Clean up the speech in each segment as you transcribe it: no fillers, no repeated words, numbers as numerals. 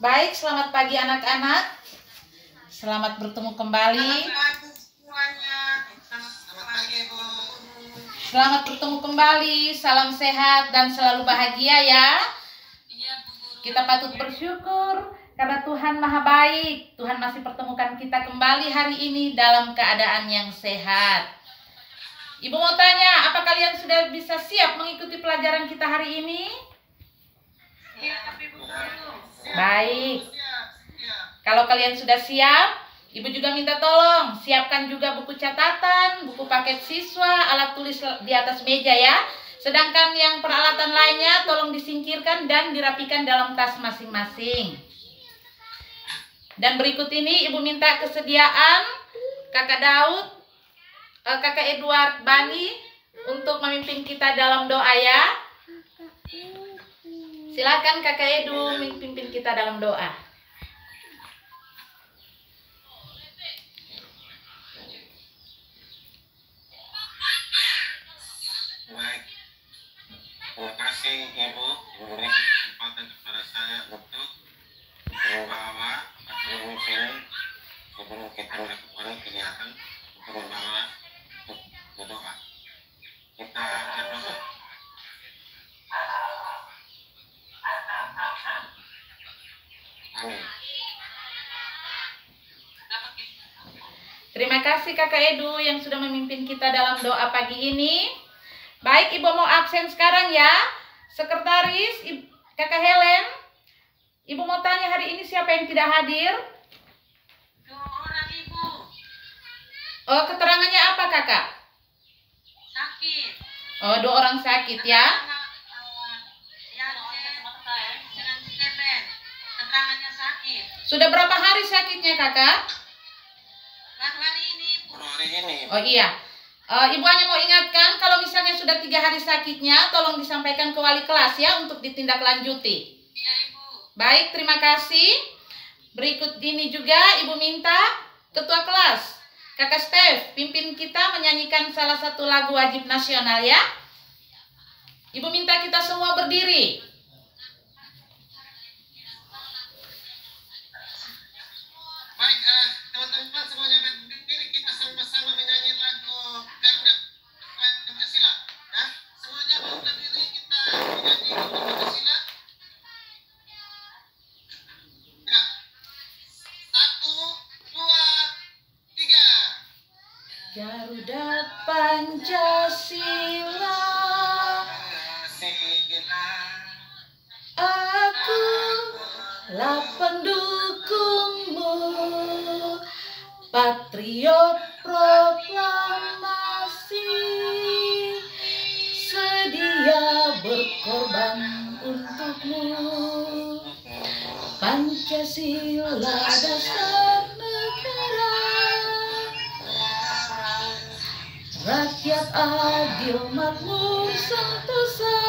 Baik, selamat pagi anak-anak. Selamat bertemu kembali. Selamat bertemu kembali. Salam sehat dan selalu bahagia ya. Kita patut bersyukur karena Tuhan Maha Baik. Tuhan masih pertemukan kita kembali hari ini dalam keadaan yang sehat. Ibu mau tanya, apa kalian sudah bisa siap mengikuti pelajaran kita hari ini? Baik. Kalau kalian sudah siap, Ibu juga minta tolong siapkan juga buku catatan, buku paket siswa, alat tulis di atas meja ya. Sedangkan yang peralatan lainnya tolong disingkirkan dan dirapikan dalam tas masing-masing. Dan berikut ini Ibu minta kesediaan Kakak Daud, Kakak Edward Bani untuk memimpin kita dalam doa ya. Silakan Kakak Edu memimpin kita dalam doa. Baik, terima kasih Ibu memberi kesempatan kepada saya untuk membawa atau memimpin sebelum kita melakukan kegiatan untuk membawa berdoa. Kita berdoa. Amin. Terima kasih Kakak Edu yang sudah memimpin kita dalam doa pagi ini. Baik, Ibu mau absen sekarang ya. Sekretaris, Kakak Helen, Ibu mau tanya hari ini siapa yang tidak hadir? 2 orang Ibu. Oh, keterangannya apa Kakak? Sakit. Oh, 2 orang sakit ya. Dengan Steven. Keterangannya sakit. Sudah berapa hari sakitnya Kakak? Baru hari ini Ibu. Baru hari ini. Oh iya. Ibu hanya mau ingatkan kalau misalnya sudah 3 hari sakitnya, tolong disampaikan ke wali kelas ya untuk ditindaklanjuti. Iya Ibu. Baik, terima kasih. Berikut ini juga Ibu minta Ketua Kelas, Kakak Steph, pimpin kita menyanyikan salah satu lagu wajib nasional ya. Ibu minta kita semua berdiri. Baik, teman-teman semuanya berdiri, kita sama-sama menyanyi lagu Garuda Pancasila. Ya, semuanya berdiri, kita menyanyi Garuda Pancasila. Ya, 1, 2, 3. Garuda Pancasila, akulah pendukungmu, patriot proklamasi, sedia berkorban untukmu. Pancasila dasar negara, rakyat adil makmur sentosa,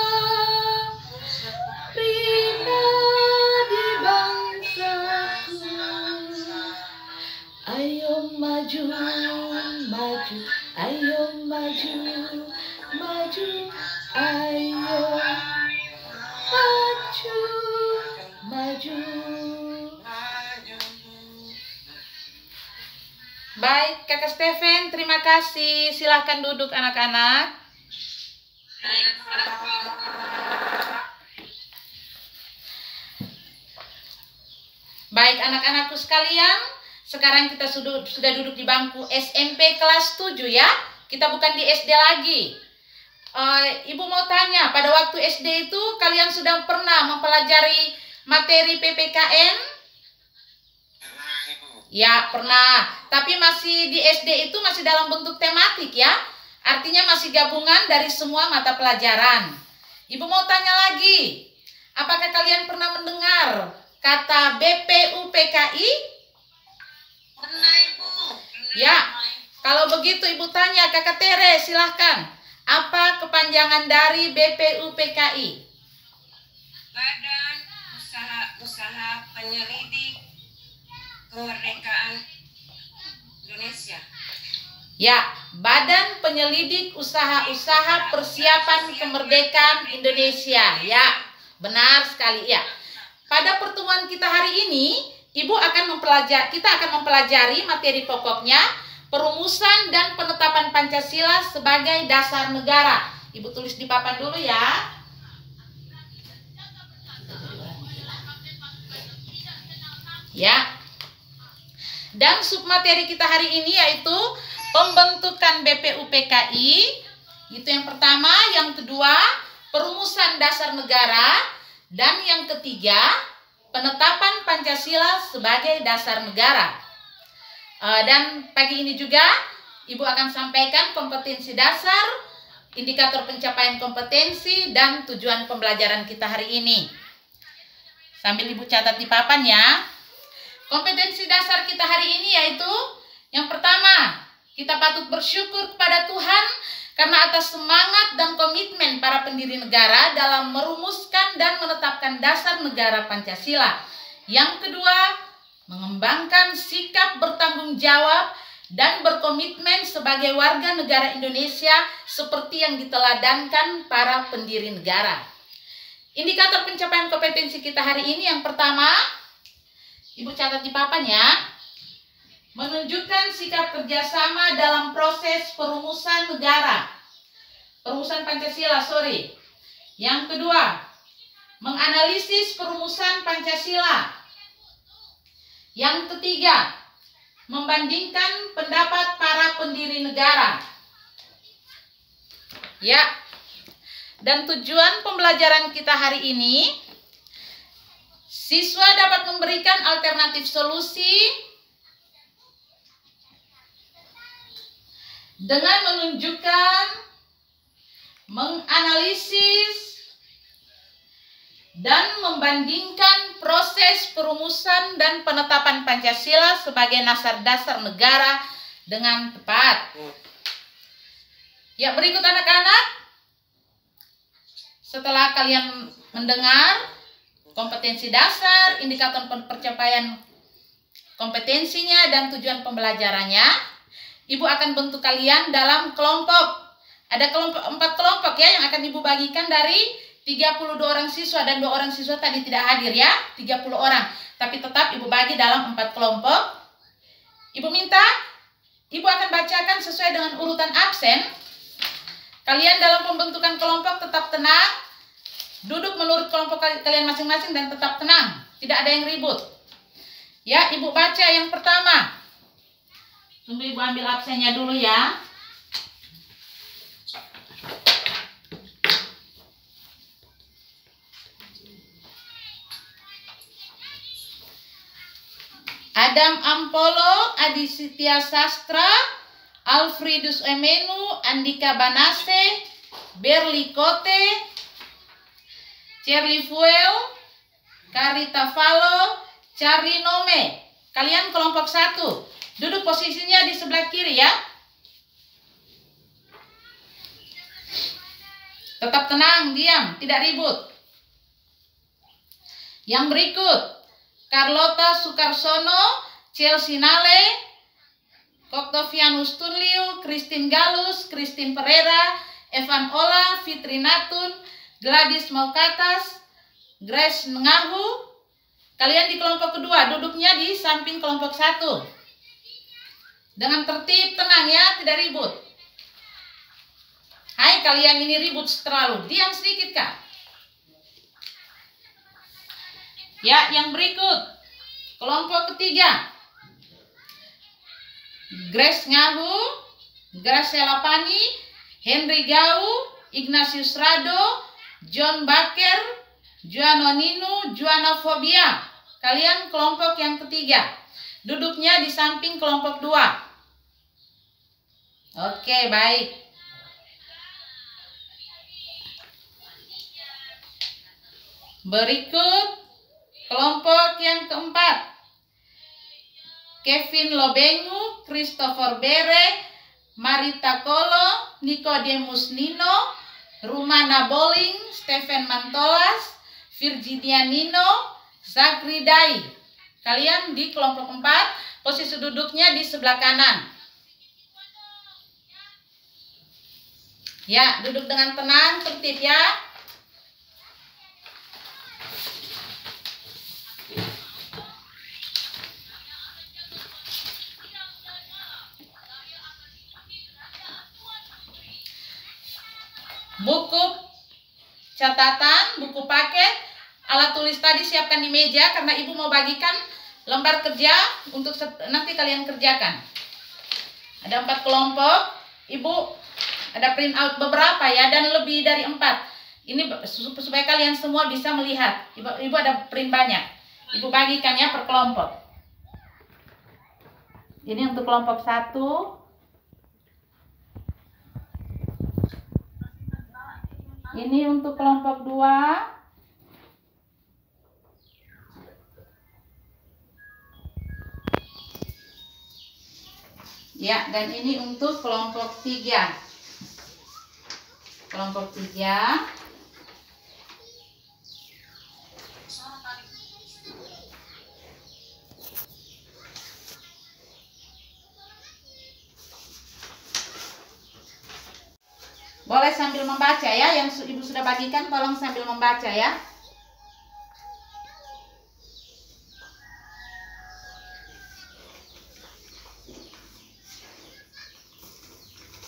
pribadi bangsaku. Ayo maju, maju, ayo maju, maju, ayo maju, maju. Baik, Kakak Steven, terima kasih. Silahkan duduk anak-anak. Baik anak-anakku sekalian, sekarang kita sudah duduk di bangku SMP kelas 7 ya. Kita bukan di SD lagi. Ibu mau tanya, pada waktu SD itu kalian sudah pernah mempelajari materi PPKN? Ya, pernah. Tapi masih di SD itu masih dalam bentuk tematik ya. Artinya masih gabungan dari semua mata pelajaran. Ibu mau tanya lagi. Apakah kalian pernah mendengar kata BPUPKI? Pernah Ibu. Ya. Kalau begitu Ibu tanya Kakak Tere, silahkan. Apa kepanjangan dari BPUPKI? Badan Usaha Penyelidik Kemerdekaan Indonesia. Ya, Badan Penyelidik Usaha-usaha Persiapan Kemerdekaan Indonesia. Ya, benar sekali ya. pada pertemuan kita hari ini, kita akan mempelajari materi pokoknya, perumusan dan penetapan Pancasila sebagai dasar negara. Ibu tulis di papan dulu ya. Ya. Dan submateri kita hari ini yaitu pembentukan BPUPKI. Itu yang pertama, yang kedua, perumusan dasar negara, dan yang ketiga, penetapan Pancasila sebagai dasar negara. Dan pagi ini juga Ibu akan sampaikan kompetensi dasar, indikator pencapaian kompetensi, dan tujuan pembelajaran kita hari ini. Sambil Ibu catat di papan ya. Kompetensi dasar kita hari ini yaitu yang pertama, kita patut bersyukur kepada Tuhan karena atas semangat dan komitmen para pendiri negara dalam merumuskan dan menetapkan dasar negara Pancasila. Yang kedua, mengembangkan sikap bertanggung jawab dan berkomitmen sebagai warga negara Indonesia seperti yang diteladankan para pendiri negara. Indikator pencapaian kompetensi kita hari ini yang pertama, Ibu catat di papan ya. Menunjukkan sikap kerjasama dalam proses perumusan negara. Perumusan Pancasila, sorry. Yang kedua, menganalisis perumusan Pancasila. Yang ketiga, membandingkan pendapat para pendiri negara. Ya. Dan tujuan pembelajaran kita hari ini, siswa dapat memberikan alternatif solusi dengan menunjukkan, menganalisis, dan membandingkan proses perumusan dan penetapan Pancasila sebagai dasar negara dengan tepat. Ya, berikut anak-anak, setelah kalian mendengar kompetensi dasar, indikator pencapaian kompetensinya, dan tujuan pembelajarannya, Ibu akan bentuk kalian dalam kelompok. Ada 4 kelompok ya yang akan Ibu bagikan dari 32 orang siswa, dan 2 orang siswa tadi tidak hadir ya, 30 orang. Tapi tetap Ibu bagi dalam 4 kelompok. Ibu minta, Ibu akan bacakan sesuai dengan urutan absen. Kalian dalam pembentukan kelompok tetap tenang, duduk menurut kelompok kalian masing-masing dan tetap tenang. Tidak ada yang ribut. Ya, Ibu baca yang pertama. Tunggu Ibu ambil absennya dulu ya. Adam Ampolo, Adi Sitya Sastra, Alfredus Emenu, Andika Banase, Berli Kote, Charlie Fuel, Karita Falo, Charlie Nome. Kalian kelompok 1. Duduk posisinya di sebelah kiri ya. Tetap tenang, diam, tidak ribut. Yang berikut, Carlota Sukarsono, Chelsea Nale, Oktavianus Tunliu, Christine Galus, Christine Pereira, Evan Ola, Fitri Natun, Gladys Maukatas, Grace Ngahu. Kalian di kelompok kedua, duduknya di samping kelompok 1. Dengan tertib, tenang ya, tidak ribut. Hai, kalian ini ribut terlalu. Diam sedikit kak. Ya, yang berikut, kelompok ketiga, Grace Ngahu, Graciela Pani, Henry Gau, Ignatius Rado, John Baker, Juano Ninu, Juana Fobia. Kalian kelompok yang ketiga. Duduknya di samping kelompok 2. Oke, baik. Berikut kelompok yang keempat. Kevin Lobengu, Christopher Bere, Marita Kolo, Nicodemus Nino, Rumana Boling, Stephen Mantolas, Virginia Nino, Zakri Dai. Kalian di kelompok 4, posisi duduknya di sebelah kanan. Ya, duduk dengan tenang, tertib ya. catatan, buku paket, alat tulis tadi siapkan di meja karena Ibu mau bagikan lembar kerja untuk nanti kalian kerjakan. Ada 4 kelompok, Ibu ada print out beberapa ya, dan lebih dari 4. Ini supaya kalian semua bisa melihat. Ibu ada print banyak. Ibu bagikan ya per kelompok. Ini untuk kelompok 1. Ini untuk kelompok 2. Ya, dan ini untuk kelompok 3. Kelompok 3. Boleh sambil membaca ya, yang Ibu sudah bagikan tolong sambil membaca ya.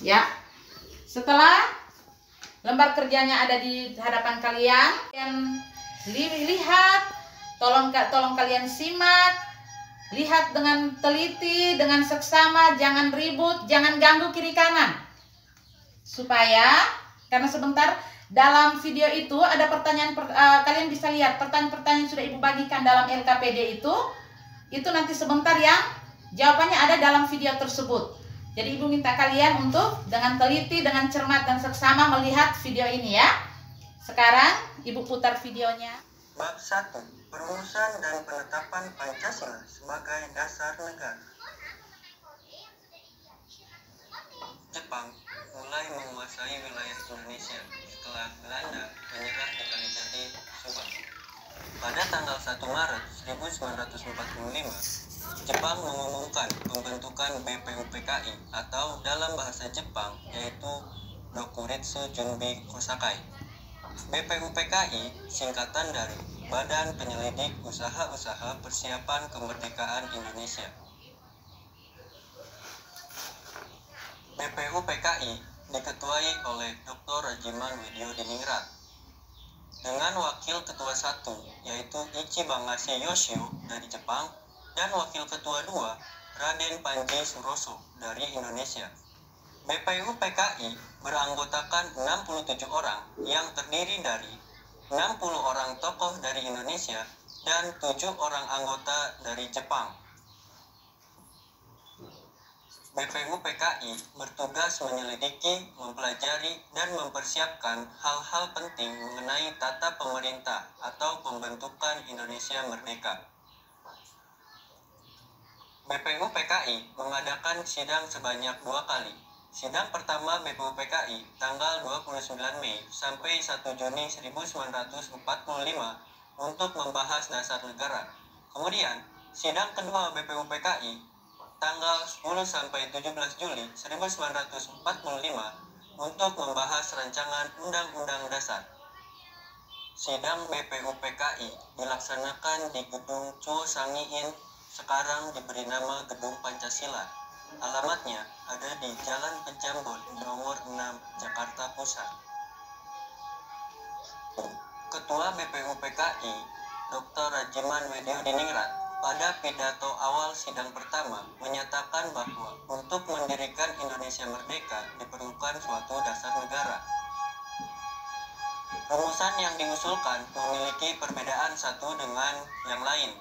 Ya, setelah lembar kerjanya ada di hadapan kalian, lihat, tolong kalian simak, lihat dengan teliti, dengan seksama, jangan ribut, jangan ganggu kiri kanan. Supaya, karena sebentar dalam video itu ada pertanyaan, kalian bisa lihat pertanyaan-pertanyaan yang sudah Ibu bagikan dalam LKPD itu nanti sebentar yang jawabannya ada dalam video tersebut. Jadi Ibu minta kalian untuk dengan teliti, dengan cermat dan seksama melihat video ini ya. Sekarang Ibu putar videonya. Bab 1. Perumusan dan penetapan Pancasila sebagai dasar negara. Jepang mulai menguasai wilayah Indonesia setelah Belanda menyerah di Kalijati, Subang. Pada tanggal 1 Maret 1945, Jepang mengumumkan pembentukan BPUPKI atau dalam bahasa Jepang yaitu Dokuritsu Junbi Kosakai. BPUPKI singkatan dari Badan Penyelidik Usaha-Usaha Persiapan Kemerdekaan Indonesia. BPUPKI diketuai oleh Dr. Rajiman Widyodiningrat dengan wakil ketua 1 yaitu Ichibangashi Yoshio dari Jepang dan wakil ketua 2 Raden Panji Suroso dari Indonesia. BPUPKI beranggotakan 67 orang yang terdiri dari 60 orang tokoh dari Indonesia dan 7 orang anggota dari Jepang. BPUPKI bertugas menyelidiki, mempelajari, dan mempersiapkan hal-hal penting mengenai tata pemerintah atau pembentukan Indonesia Merdeka. BPUPKI mengadakan sidang sebanyak 2 kali. Sidang pertama BPUPKI tanggal 29 Mei sampai 1 Juni 1945 untuk membahas dasar negara. Kemudian, sidang kedua BPUPKI tanggal 10 sampai 17 Juli 1945 untuk membahas rancangan Undang-Undang Dasar. Sidang BPUPKI dilaksanakan di Gedung Chuo Sangiin, sekarang diberi nama Gedung Pancasila. Alamatnya ada di Jalan Pejambon nomor 6, Jakarta Pusat. Ketua BPUPKI, Dr. Rajiman Widyodiningrat, pada pidato awal sidang pertama menyatakan bahwa untuk mendirikan Indonesia Merdeka diperlukan suatu dasar negara. Rumusan yang diusulkan memiliki perbedaan satu dengan yang lain.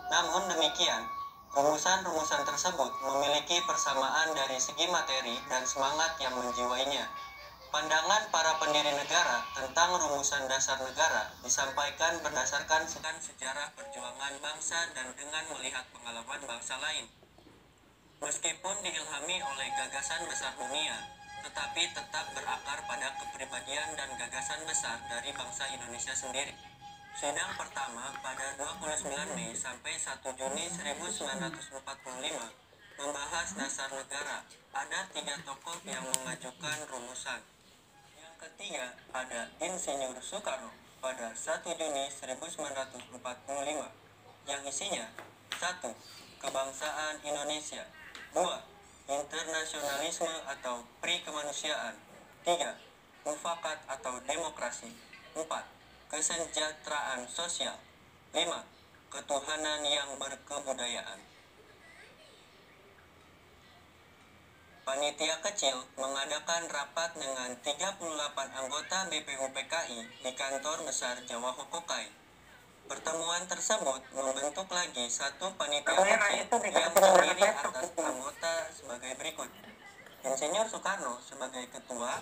Namun demikian, rumusan-rumusan tersebut memiliki persamaan dari segi materi dan semangat yang menjiwainya. Pandangan para pendiri negara tentang rumusan dasar negara disampaikan berdasarkan sejarah perjuangan bangsa dan dengan melihat pengalaman bangsa lain. Meskipun diilhami oleh gagasan besar dunia, tetapi tetap berakar pada kepribadian dan gagasan besar dari bangsa Indonesia sendiri. Sidang pertama pada 29 Mei sampai 1 Juni 1945 membahas dasar negara. Ada 3 tokoh yang mengajukan rumusan. Yang ketiga ada Insinyur Soekarno pada 1 Juni 1945 yang isinya 1. Kebangsaan Indonesia, 2. Internasionalisme atau pri-kemanusiaan, 3. Mufakat atau demokrasi, 4. Kesejahteraan sosial. 5. Ketuhanan yang berkebudayaan. Panitia kecil mengadakan rapat dengan 38 anggota BPUPKI di kantor besar Jawa Hokokai. Pertemuan tersebut membentuk lagi satu panitia kecil yang terdiri atas anggota sebagai berikut: Insinyur Soekarno sebagai ketua,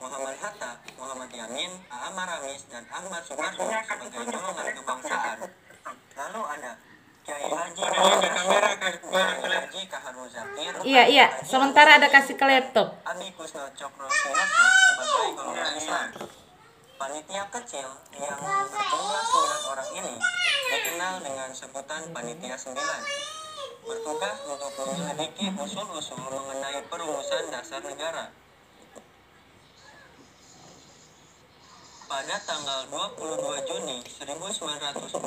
Muhammad Hatta, Muhammad Yamin, A.A. Maramis, dan Ahmad Sumarno sebagai golongan kebangsaan. Lalu ada Kiai Haji Kaharul Zakir. Iya, sementara ada kasih ke laptop. Abi Kusno Cokro Sunoso sebagai golongan Islam. Panitia kecil yang berjumlah 9 orang ini dikenal dengan sebutan Panitia 9. Bertugas untuk menyelidiki usul-usul mengenai perumusan dasar negara. Pada tanggal 22 Juni 1945,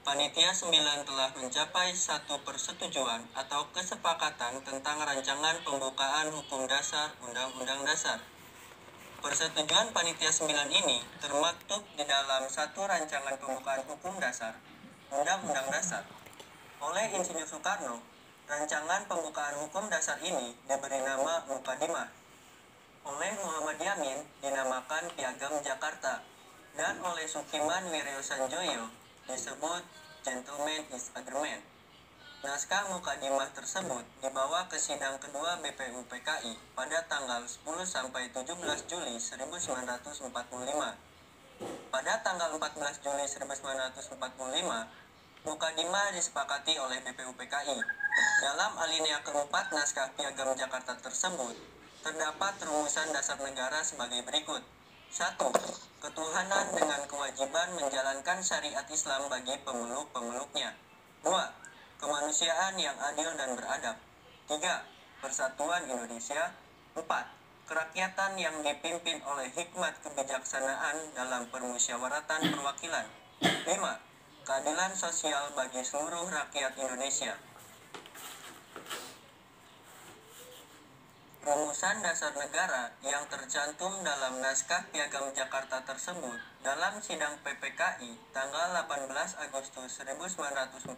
Panitia 9 telah mencapai satu persetujuan atau kesepakatan tentang rancangan pembukaan hukum dasar Undang-Undang Dasar. Persetujuan Panitia 9 ini termaktub di dalam satu rancangan pembukaan hukum dasar Undang-Undang Dasar. Oleh Insinyur Soekarno, rancangan pembukaan hukum dasar ini diberi nama Mukadimah. Oleh Muhammad Yamin dinamakan Piagam Jakarta, dan oleh Sukiman Wiryosanjoyo disebut Gentleman is Agreement. Naskah Mukadimah tersebut dibawa ke sidang kedua BPUPKI pada tanggal 10-17 Juli 1945. Pada tanggal 14 Juli 1945, Mukadimah disepakati oleh BPUPKI. Dalam alinea keempat naskah Piagam Jakarta tersebut, terdapat rumusan dasar negara sebagai berikut. 1. Ketuhanan dengan kewajiban menjalankan syariat Islam bagi pemeluk-pemeluknya. 2. Kemanusiaan yang adil dan beradab. 3. Persatuan Indonesia. 4. Kerakyatan yang dipimpin oleh hikmat kebijaksanaan dalam permusyawaratan perwakilan. 5. Keadilan sosial bagi seluruh rakyat Indonesia. Rumusan dasar negara yang tercantum dalam naskah Piagam Jakarta tersebut dalam sidang PPKI tanggal 18 Agustus 1945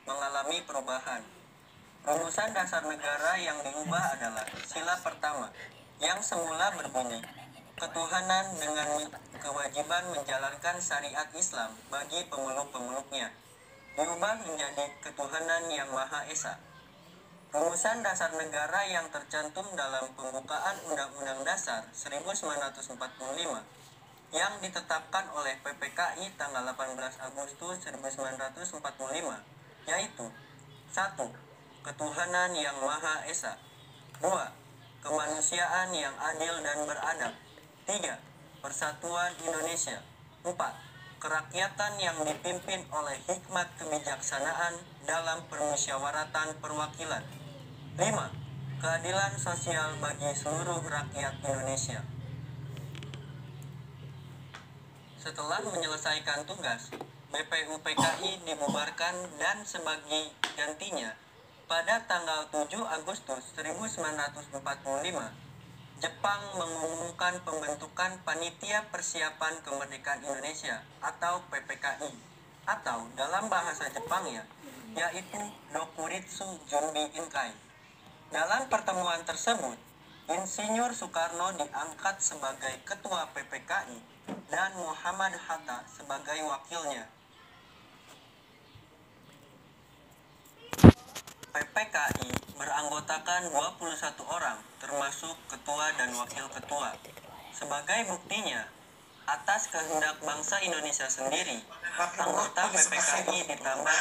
mengalami perubahan. Rumusan dasar negara yang diubah adalah sila pertama, yang semula berbunyi, ketuhanan dengan kewajiban menjalankan syariat Islam bagi pemeluk-pemeluknya, diubah menjadi ketuhanan yang Maha Esa. Rumusan dasar negara yang tercantum dalam pembukaan Undang-Undang Dasar 1945 yang ditetapkan oleh PPKI tanggal 18 Agustus 1945 yaitu 1. Ketuhanan yang Maha Esa. 2. Kemanusiaan yang adil dan beradab. 3. Persatuan Indonesia. 4. Kerakyatan yang dipimpin oleh hikmat kebijaksanaan dalam permusyawaratan perwakilan. 5. Keadilan sosial bagi seluruh rakyat Indonesia. Setelah menyelesaikan tugas, BPUPKI dibubarkan dan sebagai gantinya, pada tanggal 7 Agustus 1945, Jepang mengumumkan pembentukan Panitia Persiapan Kemerdekaan Indonesia atau PPKI, atau dalam bahasa Jepangnya, yaitu Dokuritsu Junbi Inkai. Dalam pertemuan tersebut, Insinyur Soekarno diangkat sebagai Ketua PPKI dan Muhammad Hatta sebagai wakilnya. PPKI beranggotakan 21 orang, termasuk ketua dan wakil ketua. Sebagai buktinya, atas kehendak bangsa Indonesia sendiri, anggota PPKI ditambah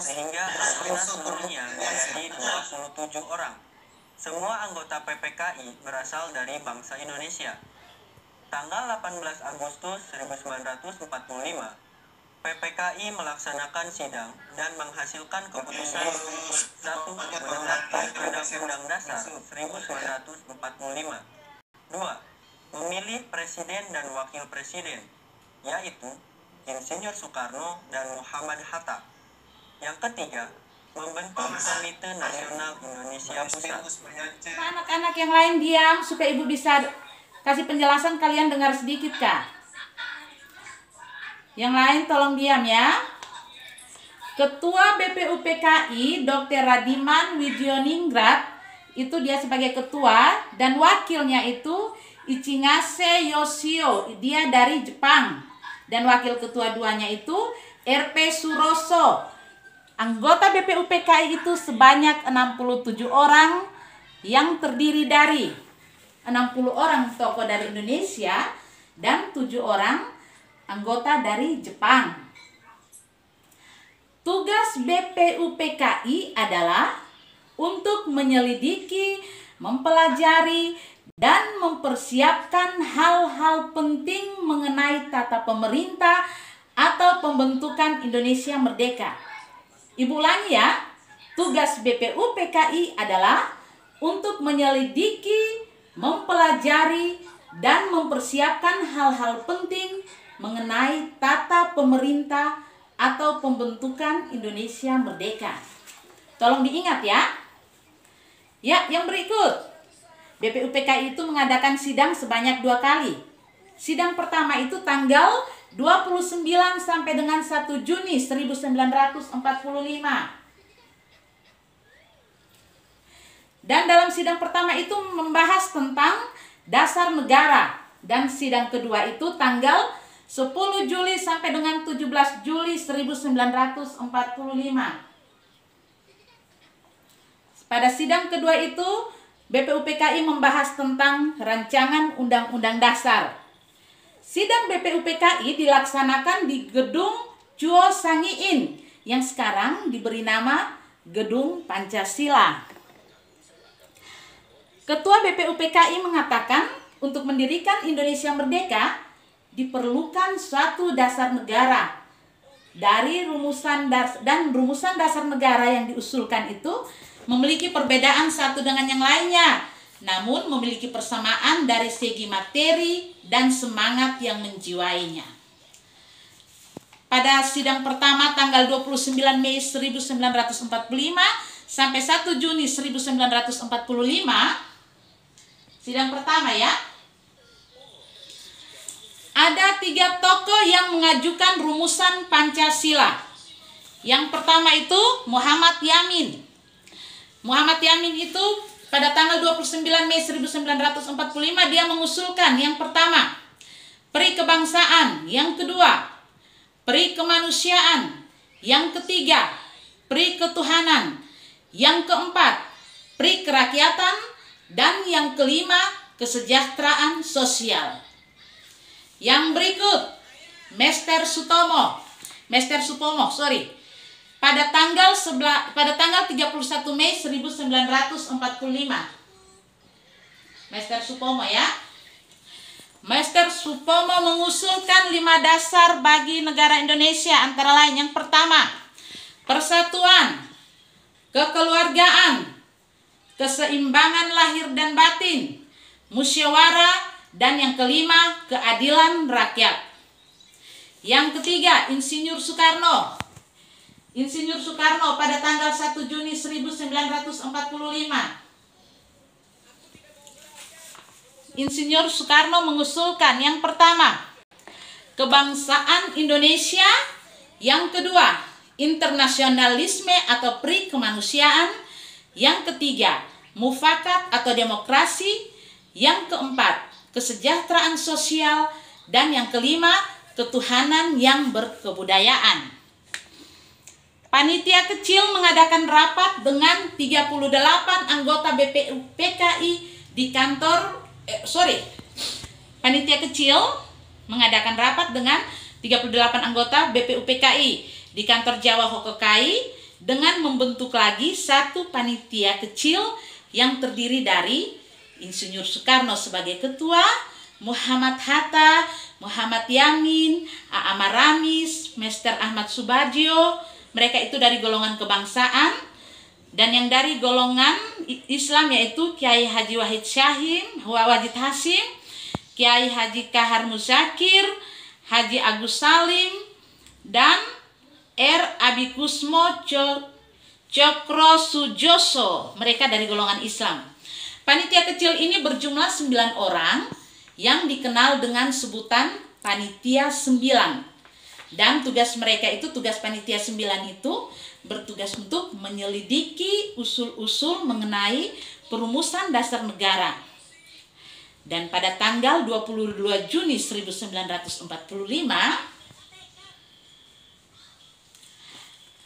sehingga anggota seluruhnya menjadi 27 orang. Semua anggota PPKI berasal dari bangsa Indonesia. Tanggal 18 Agustus 1945, PPKI melaksanakan sidang dan menghasilkan keputusan 1. Menetapkan Undang-Undang Dasar 1945. 2. Memilih Presiden dan Wakil Presiden, yaitu Insinyur Soekarno dan Muhammad Hatta. Yang ketiga, membentuk Komite Nasional Indonesia Pusat. Anak-anak yang lain diam supaya ibu bisa kasih penjelasan, kalian dengar sedikit kah? Yang lain tolong diam ya. Ketua BPUPKI Dr. Radiman Widioningrat, itu dia sebagai ketua, dan wakilnya itu Ichingase Yoshio, dia dari Jepang. Dan wakil ketua duanya itu RP Suroso. Anggota BPUPKI itu sebanyak 67 orang yang terdiri dari 60 orang tokoh dari Indonesia dan 7 orang anggota dari Jepang. Tugas BPUPKI adalah untuk menyelidiki, mempelajari, dan mempersiapkan hal-hal penting mengenai tata pemerintah atau pembentukan Indonesia merdeka. Ibu ulangi ya, tugas BPUPKI adalah untuk menyelidiki, mempelajari, dan mempersiapkan hal-hal penting mengenai tata pemerintah atau pembentukan Indonesia merdeka. Tolong diingat ya. Ya, yang berikut. BPUPKI itu mengadakan sidang sebanyak 2 kali. Sidang pertama itu tanggal 29 sampai dengan 1 Juni 1945. Dan dalam sidang pertama itu membahas tentang dasar negara. Dan sidang kedua itu tanggal 10 Juli sampai dengan 17 Juli 1945. Pada sidang kedua itu, BPUPKI membahas tentang rancangan Undang-Undang Dasar. Sidang BPUPKI dilaksanakan di Gedung Chuo Sangiin yang sekarang diberi nama Gedung Pancasila. Ketua BPUPKI mengatakan untuk mendirikan Indonesia merdeka diperlukan suatu dasar negara. Dari rumusan dasar negara yang diusulkan itu memiliki perbedaan satu dengan yang lainnya, namun memiliki persamaan dari segi materi dan semangat yang menjiwainya. Pada sidang pertama tanggal 29 Mei 1945 sampai 1 Juni 1945, sidang pertama ya, ada 3 tokoh yang mengajukan rumusan Pancasila. Yang pertama itu Muhammad Yamin. Muhammad Yamin itu pada tanggal 29 Mei 1945 dia mengusulkan yang pertama, peri kebangsaan, yang kedua, peri kemanusiaan, yang ketiga, peri ketuhanan, yang keempat, peri kerakyatan, dan yang kelima, kesejahteraan sosial. Yang berikut, Mester Supomo, pada tanggal 31 Mei 1945. Mester Supomo ya. Mester Supomo mengusulkan 5 dasar bagi negara Indonesia, antara lain yang pertama, persatuan, kekeluargaan, keseimbangan lahir dan batin, musyawarah, dan yang kelima, keadilan rakyat. Yang ketiga, Insinyur Soekarno. Insinyur Soekarno pada tanggal 1 Juni 1945. Insinyur Soekarno mengusulkan yang pertama, kebangsaan Indonesia, yang kedua, internasionalisme atau peri kemanusiaan, yang ketiga, mufakat atau demokrasi, yang keempat, kesejahteraan sosial, dan yang kelima, ketuhanan yang berkebudayaan. Panitia kecil mengadakan rapat dengan 38 anggota BPUPKI di kantor Panitia kecil mengadakan rapat dengan 38 anggota BPUPKI di kantor Jawa Hokokai dengan membentuk lagi satu panitia kecil yang terdiri dari Insinyur Soekarno sebagai ketua, Muhammad Hatta, Muhammad Yamin, A.A. Maramis, Mester Ahmad Subagio, mereka itu dari golongan kebangsaan, dan yang dari golongan Islam yaitu Kiai Haji Wahid Hasyim, Kiai Haji Kahar Muzakir, Haji Agus Salim, dan R. Abikusmo Cokro Sujoso, mereka dari golongan Islam. Panitia kecil ini berjumlah 9 orang yang dikenal dengan sebutan Panitia 9. Dan tugas mereka itu, tugas Panitia 9 itu bertugas untuk menyelidiki usul-usul mengenai perumusan dasar negara. Dan pada tanggal 22 Juni 1945,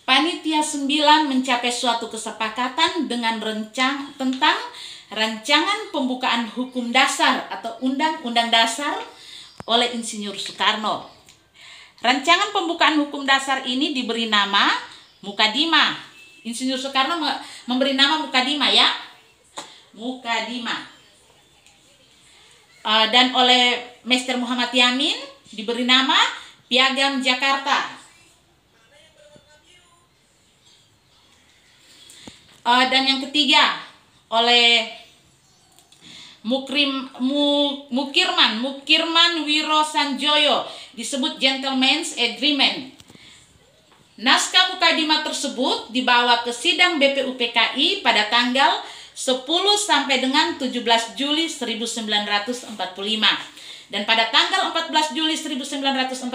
Panitia 9 mencapai suatu kesepakatan dengan tentang rancangan pembukaan hukum dasar atau Undang-Undang Dasar oleh Insinyur Soekarno. Rancangan pembukaan hukum dasar ini diberi nama Mukadimah. Insinyur Soekarno memberi nama Mukadimah ya. Mukadimah. Dan oleh Maister Muhammad Yamin diberi nama Piagam Jakarta. Dan yang ketiga oleh Mukirman Wiro Sanjoyo disebut Gentleman's Agreement. Naskah Mukadimah tersebut dibawa ke sidang BPUPKI pada tanggal 10 sampai dengan 17 Juli 1945. Dan pada tanggal 14 Juli 1945,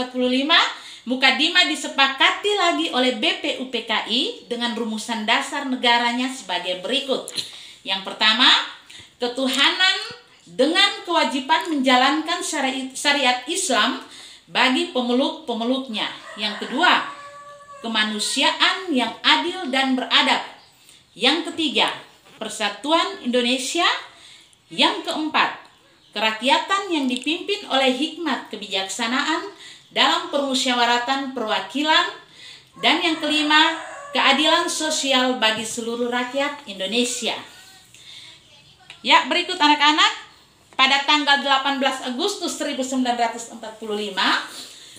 Mukadimah disepakati lagi oleh BPUPKI dengan rumusan dasar negaranya sebagai berikut. Yang pertama, ketuhanan dengan kewajiban menjalankan syariat Islam bagi pemeluk-pemeluknya. Yang kedua, kemanusiaan yang adil dan beradab. Yang ketiga, persatuan Indonesia. Yang keempat, kerakyatan yang dipimpin oleh hikmat kebijaksanaan dalam permusyawaratan perwakilan. Dan yang kelima, keadilan sosial bagi seluruh rakyat Indonesia. Ya, berikut anak-anak, pada tanggal 18 Agustus 1945,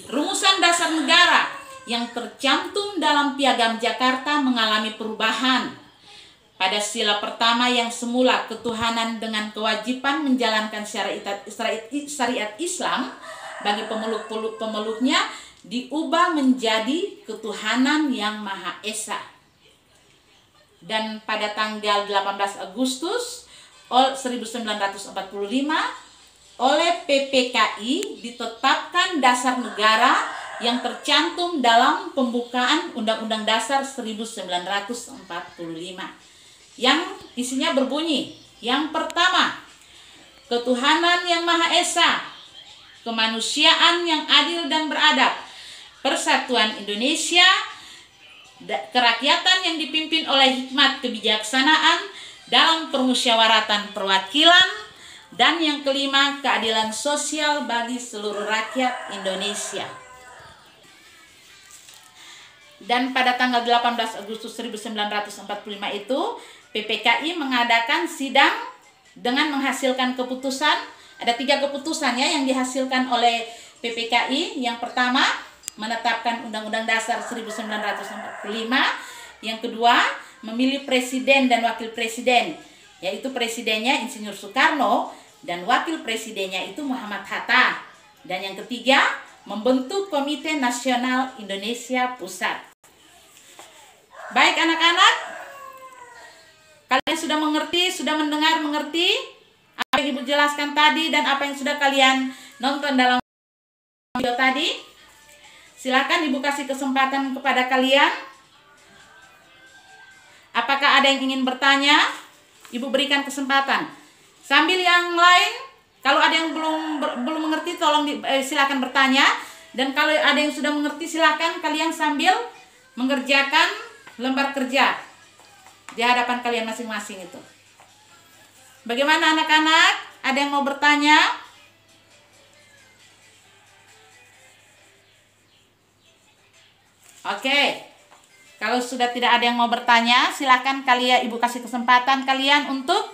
rumusan dasar negara yang tercantum dalam Piagam Jakarta mengalami perubahan. Pada sila pertama yang semula ketuhanan dengan kewajiban menjalankan syariat Islam bagi pemeluk-pemeluknya diubah menjadi ketuhanan yang Maha Esa. Dan pada tanggal 18 Agustus 1945 oleh PPKI ditetapkan dasar negara yang tercantum dalam pembukaan Undang-Undang Dasar 1945 yang isinya berbunyi, yang pertama, ketuhanan yang Maha Esa, kemanusiaan yang adil dan beradab, persatuan Indonesia, kerakyatan yang dipimpin oleh hikmat kebijaksanaan dalam permusyawaratan perwakilan, dan yang kelima, keadilan sosial bagi seluruh rakyat Indonesia. Dan pada tanggal 18 Agustus 1945 itu PPKI mengadakan sidang dengan menghasilkan keputusan. Ada 3 keputusan ya yang dihasilkan oleh PPKI. Yang pertama, menetapkan Undang-Undang Dasar 1945. Yang kedua, memilih presiden dan wakil presiden, yaitu presidennya Insinyur Soekarno dan wakil presidennya itu Muhammad Hatta. Dan yang ketiga, membentuk Komite Nasional Indonesia Pusat. Baik anak-anak, kalian sudah mengerti, sudah mengerti apa yang Ibu jelaskan tadi dan apa yang sudah kalian nonton dalam video tadi? Silakan Ibu kasih kesempatan kepada kalian. Apakah ada yang ingin bertanya? Ibu berikan kesempatan. Sambil yang lain, kalau ada yang belum mengerti, tolong silakan bertanya. Dan kalau ada yang sudah mengerti, silakan kalian sambil mengerjakan lembar kerja di hadapan kalian masing-masing itu. Bagaimana anak-anak? Ada yang mau bertanya? Oke. Kalau sudah tidak ada yang mau bertanya, silakan kalian, Ibu kasih kesempatan kalian untuk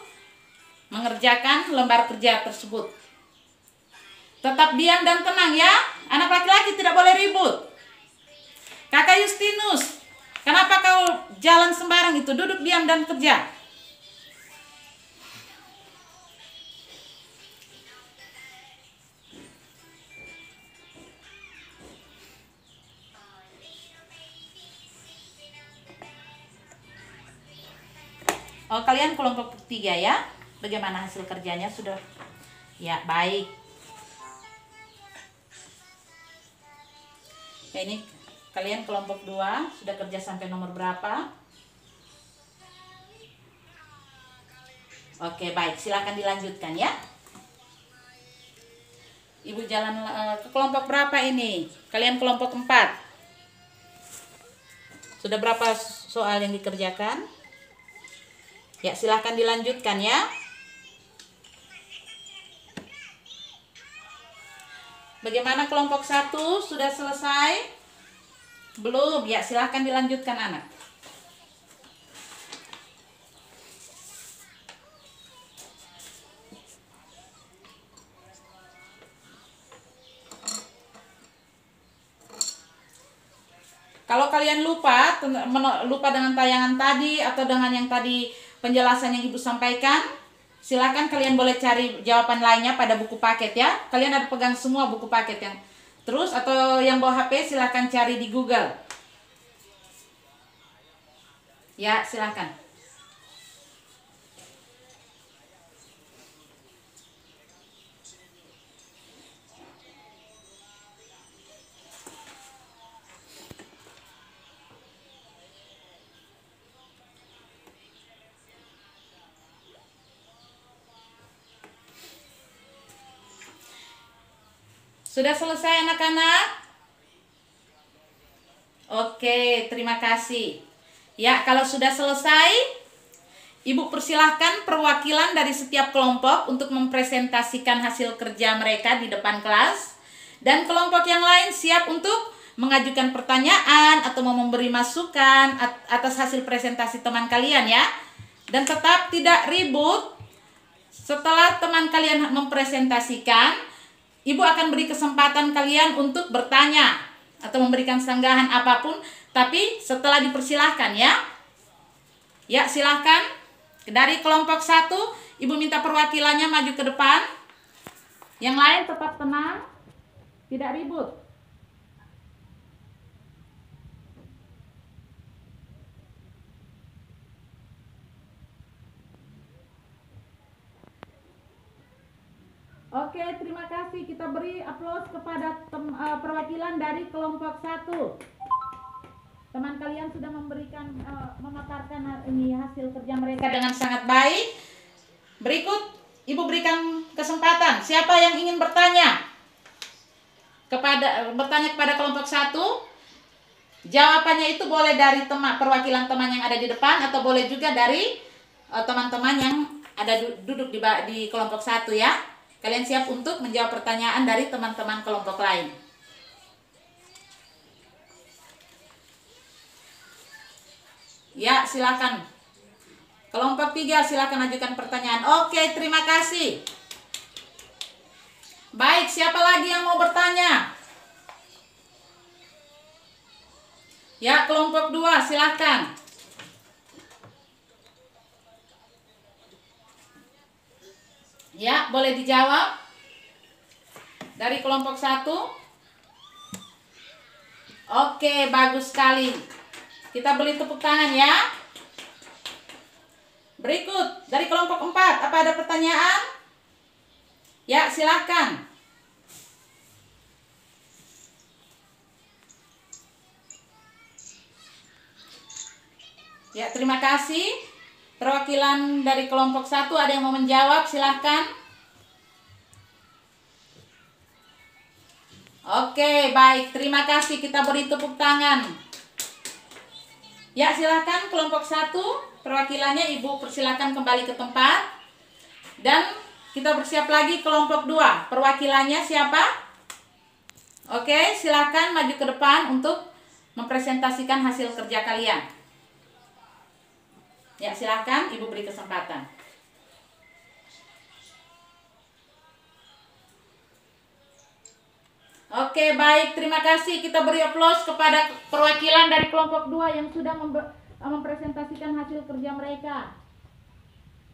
mengerjakan lembar kerja tersebut. Tetap diam dan tenang ya. Anak laki-laki tidak boleh ribut. Kakak Justinus, kenapa kau jalan sembarang itu? Duduk diam dan kerja. Oh, kalian kelompok 3 ya. Bagaimana hasil kerjanya? Sudah? Ya, baik. Ya, ini kalian kelompok 2 sudah kerja sampai nomor berapa? Oke, baik, silakan dilanjutkan ya. Ibu jalan ke kelompok berapa ini? Kalian kelompok 4. Sudah berapa soal yang dikerjakan? Ya, silakan dilanjutkan ya. Bagaimana kelompok 1? Sudah selesai? Belum? Ya, silakan dilanjutkan anak. Kalau kalian lupa dengan tayangan tadi atau dengan yang tadi penjelasan yang Ibu sampaikan, silakan kalian boleh cari jawaban lainnya pada buku paket ya. Kalian ada pegang semua buku paket yang terus, atau yang bawa HP silakan cari di Google. Ya, silakan. Sudah selesai anak-anak? Oke, terima kasih. Ya, kalau sudah selesai, Ibu persilahkan perwakilan dari setiap kelompok untuk mempresentasikan hasil kerja mereka di depan kelas. Dan kelompok yang lain siap untuk mengajukan pertanyaan atau mau memberi masukan atas hasil presentasi teman kalian ya. Dan tetap tidak ribut. Setelah teman kalian mempresentasikan, Ibu akan beri kesempatan kalian untuk bertanya atau memberikan sanggahan apapun, tapi setelah dipersilahkan ya. Ya, silahkan. Dari kelompok 1, Ibu minta perwakilannya maju ke depan. Yang lain tetap tenang, tidak ribut. Oke, terima kasih. Kita beri aplaus kepada perwakilan dari kelompok 1. Teman kalian sudah memaparkan ini hasil kerja mereka dengan sangat baik. Berikut, Ibu berikan kesempatan. Siapa yang ingin bertanya kepada kelompok 1? Jawabannya itu boleh dari perwakilan teman yang ada di depan, atau boleh juga dari teman-teman yang ada duduk di kelompok 1 ya. Kalian siap untuk menjawab pertanyaan dari teman-teman kelompok lain. Ya, silakan. Kelompok 3 silakan ajukan pertanyaan. Oke, terima kasih. Baik, siapa lagi yang mau bertanya? Ya, kelompok 2 silakan. Ya, boleh dijawab. Dari kelompok 1. Oke, bagus sekali. Kita beri tepuk tangan ya. Berikut, dari kelompok 4. Apa ada pertanyaan? Ya, silahkan. Ya, terima kasih. Perwakilan dari kelompok 1 ada yang mau menjawab, silahkan. Oke, baik, terima kasih. Kita beri tepuk tangan. Ya, silahkan kelompok 1, perwakilannya Ibu persilahkan kembali ke tempat. Dan kita bersiap lagi kelompok 2. Perwakilannya siapa? Oke, silahkan maju ke depan untuk mempresentasikan hasil kerja kalian. Ya, silakan Ibu beri kesempatan. Oke, baik, terima kasih. Kita beri aplaus kepada perwakilan dari kelompok 2 yang sudah mempresentasikan hasil kerja mereka.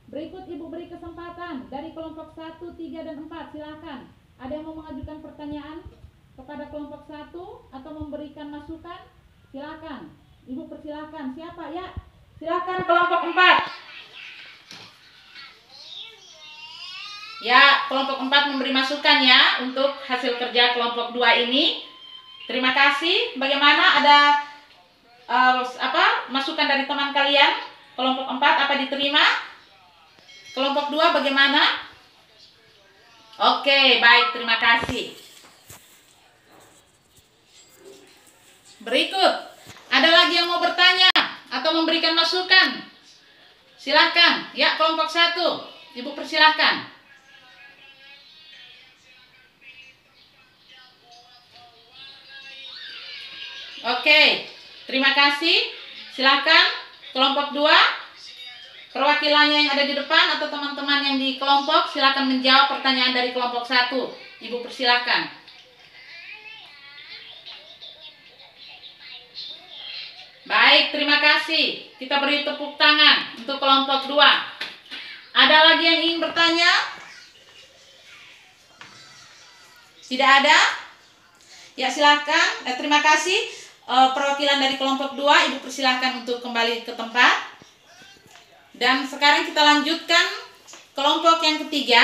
Berikut Ibu beri kesempatan dari kelompok 1, 3, dan 4. Silakan. Ada yang mau mengajukan pertanyaan kepada kelompok 1 atau memberikan masukan? Silakan. Ibu persilakan. Siapa ya? Silakan kelompok 4. Ya, kelompok 4 memberi masukan ya untuk hasil kerja kelompok 2 ini. Terima kasih. Bagaimana, ada masukan dari teman kalian? Kelompok 4 apa diterima? Kelompok 2 bagaimana? Oke, baik, terima kasih. Berikut, ada lagi yang mau bertanya atau memberikan masukan? Silakan. Ya, kelompok 1. Ibu persilahkan. Oke, terima kasih. Silakan kelompok 2. Perwakilannya yang ada di depan atau teman-teman yang di kelompok, silakan menjawab pertanyaan dari kelompok 1. Ibu persilahkan. Baik, terima kasih. Kita beri tepuk tangan untuk kelompok 2. Ada lagi yang ingin bertanya? Tidak ada? Ya, silakan. Terima kasih. Perwakilan dari kelompok 2, Ibu persilahkan untuk kembali ke tempat. Dan sekarang kita lanjutkan kelompok yang ketiga.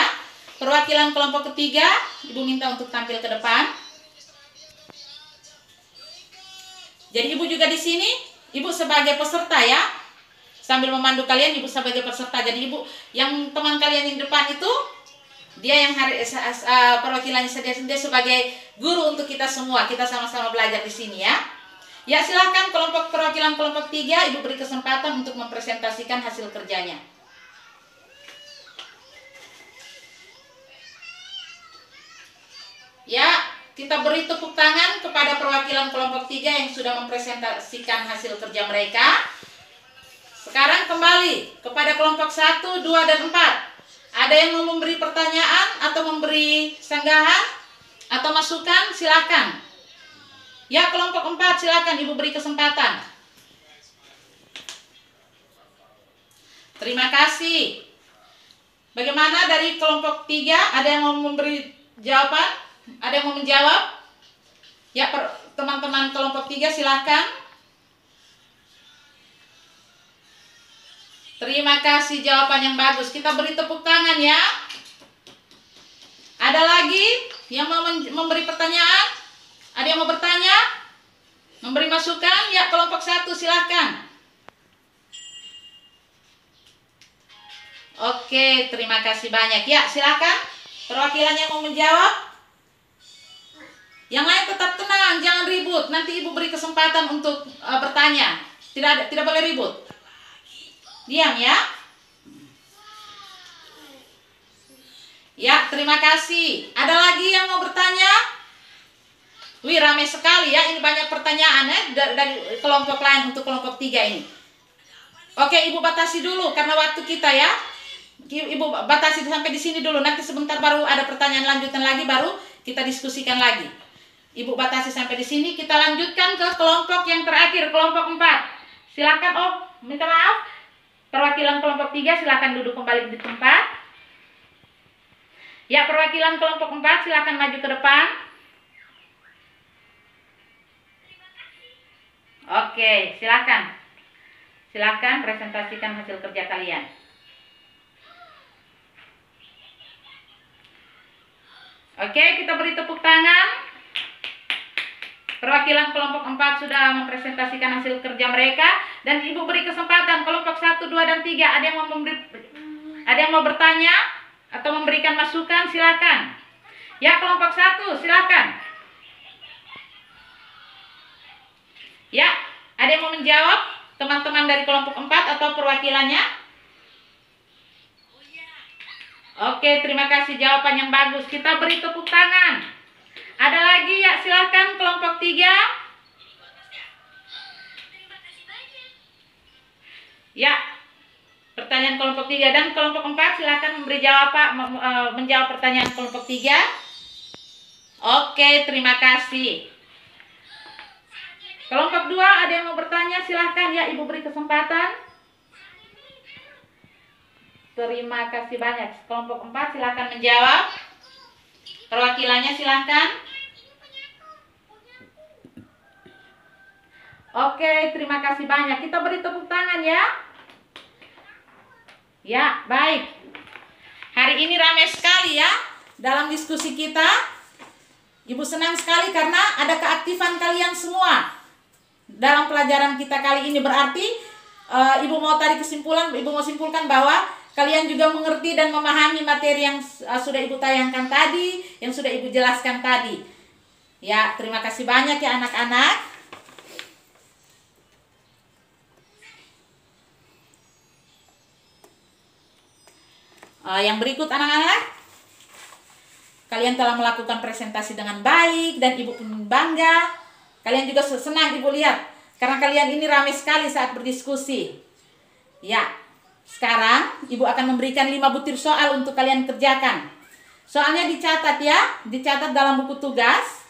Perwakilan kelompok ketiga, Ibu minta untuk tampil ke depan. Jadi Ibu juga di sini, Ibu sebagai peserta ya. Sambil memandu kalian, Ibu sebagai peserta. Jadi Ibu, yang teman kalian yang di depan itu, dia yang perwakilannya dia sebagai guru untuk kita semua. Kita sama-sama belajar di sini ya. Ya, silakan perwakilan kelompok 3, Ibu beri kesempatan untuk mempresentasikan hasil kerjanya. Ya, kita beri tepuk tangan kepada perwakilan kelompok 3 yang sudah mempresentasikan hasil kerja mereka. Sekarang kembali kepada kelompok 1, 2, dan 4. Ada yang mau memberi pertanyaan atau memberi sanggahan atau masukan? Silakan. Ya, kelompok 4, silakan Ibu beri kesempatan. Terima kasih. Bagaimana dari kelompok 3? Ada yang mau memberi jawaban? Ada yang mau menjawab? Ya, teman-teman kelompok 3 silakan. Terima kasih, jawaban yang bagus. Kita beri tepuk tangan ya. Ada lagi yang mau memberi pertanyaan? Ada yang mau bertanya? Memberi masukan? Ya, kelompok 1 silahkan. Oke, terima kasih banyak. Ya, silahkan. Perwakilan yang mau menjawab. Yang lain tetap tenang, jangan ribut. Nanti Ibu beri kesempatan untuk bertanya. Tidak boleh ribut. Diam ya. Ya, terima kasih. Ada lagi yang mau bertanya? Wih, ramai sekali ya, ini banyak pertanyaan ya dari kelompok lain untuk kelompok 3 ini. Oke, Ibu batasi dulu karena waktu kita ya. Ibu batasi sampai di sini dulu, nanti sebentar baru ada pertanyaan lanjutan lagi, baru kita diskusikan lagi. Ibu batasi sampai di sini, kita lanjutkan ke kelompok yang terakhir, kelompok 4. Silakan, minta maaf. Perwakilan kelompok 3 silakan duduk kembali di tempat. Ya, perwakilan kelompok 4 silakan maju ke depan. Oke, silakan. Silakan presentasikan hasil kerja kalian. Oke, kita beri tepuk tangan. Perwakilan kelompok 4 sudah mempresentasikan hasil kerja mereka dan Ibu beri kesempatan kelompok 1, 2, dan 3 ada yang mau bertanya atau memberikan masukan, silakan. Ya, kelompok 1 silakan. Ya, ada yang mau menjawab? Teman-teman dari kelompok 4 atau perwakilannya? Oke, terima kasih, jawaban yang bagus. Kita beri tepuk tangan. Ada lagi ya, silakan kelompok 3. Ya, pertanyaan kelompok 3 dan kelompok 4 silakan memberi menjawab pertanyaan kelompok 3. Oke, terima kasih. Kelompok 2 ada yang mau bertanya, silahkan ya, Ibu beri kesempatan. Terima kasih banyak. Kelompok 4 silahkan menjawab. Perwakilannya silahkan. Oke, terima kasih banyak. Kita beri tepuk tangan ya. Ya, baik. Hari ini ramai sekali ya dalam diskusi kita. Ibu senang sekali karena ada keaktifan kalian semua dalam pelajaran kita kali ini. Berarti Ibu mau tarik kesimpulan, Ibu mau simpulkan bahwa kalian juga mengerti dan memahami materi yang sudah Ibu tayangkan tadi, yang sudah Ibu jelaskan tadi. Ya, terima kasih banyak ya anak-anak. Yang berikut anak-anak, kalian telah melakukan presentasi dengan baik dan Ibu pun bangga. Kalian juga senang Ibu lihat karena kalian ini ramai sekali saat berdiskusi. Ya, sekarang Ibu akan memberikan 5 butir soal untuk kalian kerjakan. Soalnya dicatat ya, dicatat dalam buku tugas.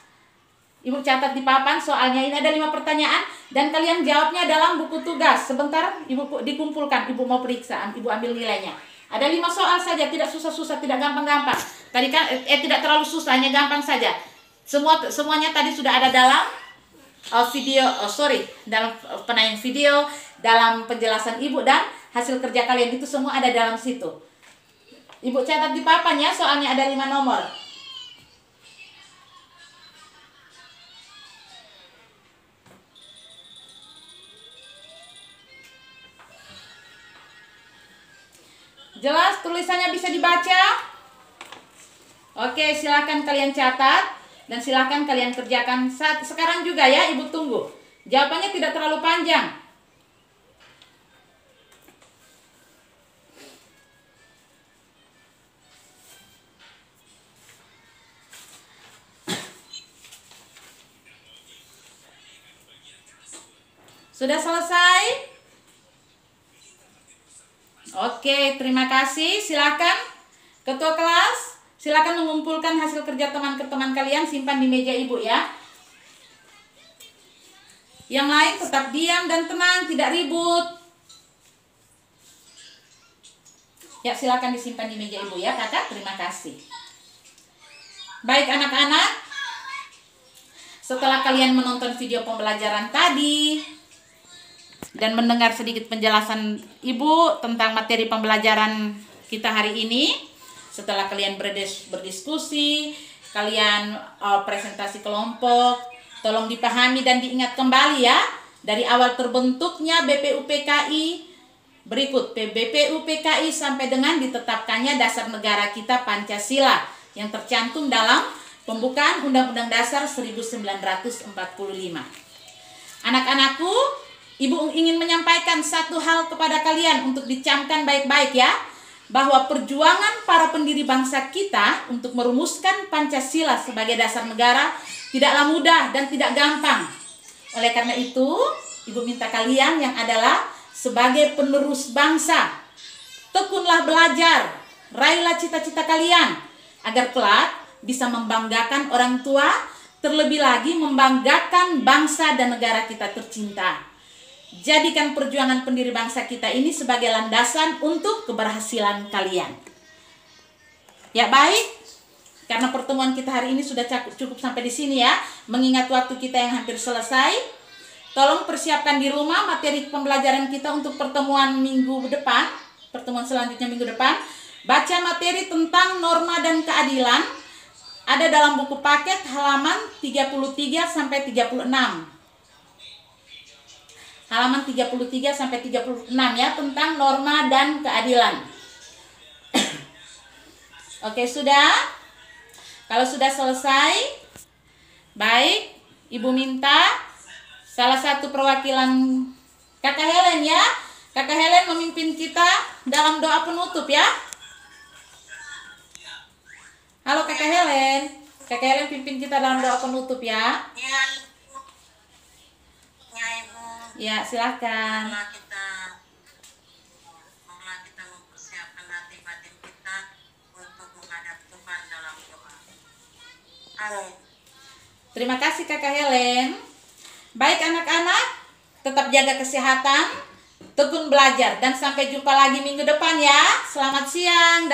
Ibu catat di papan soalnya, ini ada 5 pertanyaan dan kalian jawabnya dalam buku tugas. Sebentar Ibu dikumpulkan, Ibu mau periksa, Ibu ambil nilainya. Ada 5 soal saja, tidak susah-susah, tidak gampang-gampang. Tadi kan tidak terlalu susah, hanya gampang saja. Semuanya tadi sudah ada dalam dalam penayang video, dalam penjelasan Ibu dan hasil kerja kalian itu semua ada dalam situ. Ibu catat di papan ya, soalnya ada 5 nomor. Jelas tulisannya bisa dibaca? Oke, silakan kalian catat dan silakan kalian kerjakan sekarang juga ya, Ibu tunggu. Jawabannya tidak terlalu panjang. Sudah selesai? Oke, terima kasih. Silakan ketua kelas, silakan mengumpulkan hasil kerja teman-teman kalian, simpan di meja Ibu ya. Yang lain tetap diam dan tenang, tidak ribut. Ya, silakan disimpan di meja Ibu ya, Kakak. Terima kasih. Baik anak-anak, setelah kalian menonton video pembelajaran tadi dan mendengar sedikit penjelasan Ibu tentang materi pembelajaran kita hari ini, setelah kalian berdiskusi, kalian presentasi kelompok, tolong dipahami dan diingat kembali ya, dari awal terbentuknya BPUPKI, berikut BPUPKI sampai dengan ditetapkannya dasar negara kita Pancasila yang tercantum dalam pembukaan Undang-Undang Dasar 1945. Anak-anakku, Ibu ingin menyampaikan satu hal kepada kalian untuk dicamkan baik-baik ya, bahwa perjuangan para pendiri bangsa kita untuk merumuskan Pancasila sebagai dasar negara tidaklah mudah dan tidak gampang. Oleh karena itu, Ibu minta kalian yang adalah sebagai penerus bangsa, tekunlah belajar, raihlah cita-cita kalian, agar kelak bisa membanggakan orang tua, terlebih lagi membanggakan bangsa dan negara kita tercinta. Jadikan perjuangan pendiri bangsa kita ini sebagai landasan untuk keberhasilan kalian. Ya baik, karena pertemuan kita hari ini sudah cukup sampai di sini ya, mengingat waktu kita yang hampir selesai. Tolong persiapkan di rumah materi pembelajaran kita untuk pertemuan minggu depan, pertemuan selanjutnya minggu depan. Baca materi tentang norma dan keadilan, ada dalam buku paket halaman 33 sampai 36. Halaman 33 sampai 36 ya, tentang norma dan keadilan. Oke, sudah? Kalau sudah selesai, baik, Ibu minta salah satu perwakilan Kakak Helen ya. Kakak Helen memimpin kita dalam doa penutup ya. Halo Kakak Helen. Kakak Helen pimpin kita dalam doa penutup ya. Ya, Ibu. Ya, Ibu. Ya, silakan. Marilah kita mempersiapkan hati batin kita untuk menghadap Tuhan dalam doa. Amin. Terima kasih Kakak Helen. Baik anak-anak, tetap jaga kesehatan, tekun belajar, dan sampai jumpa lagi minggu depan ya. Selamat siang.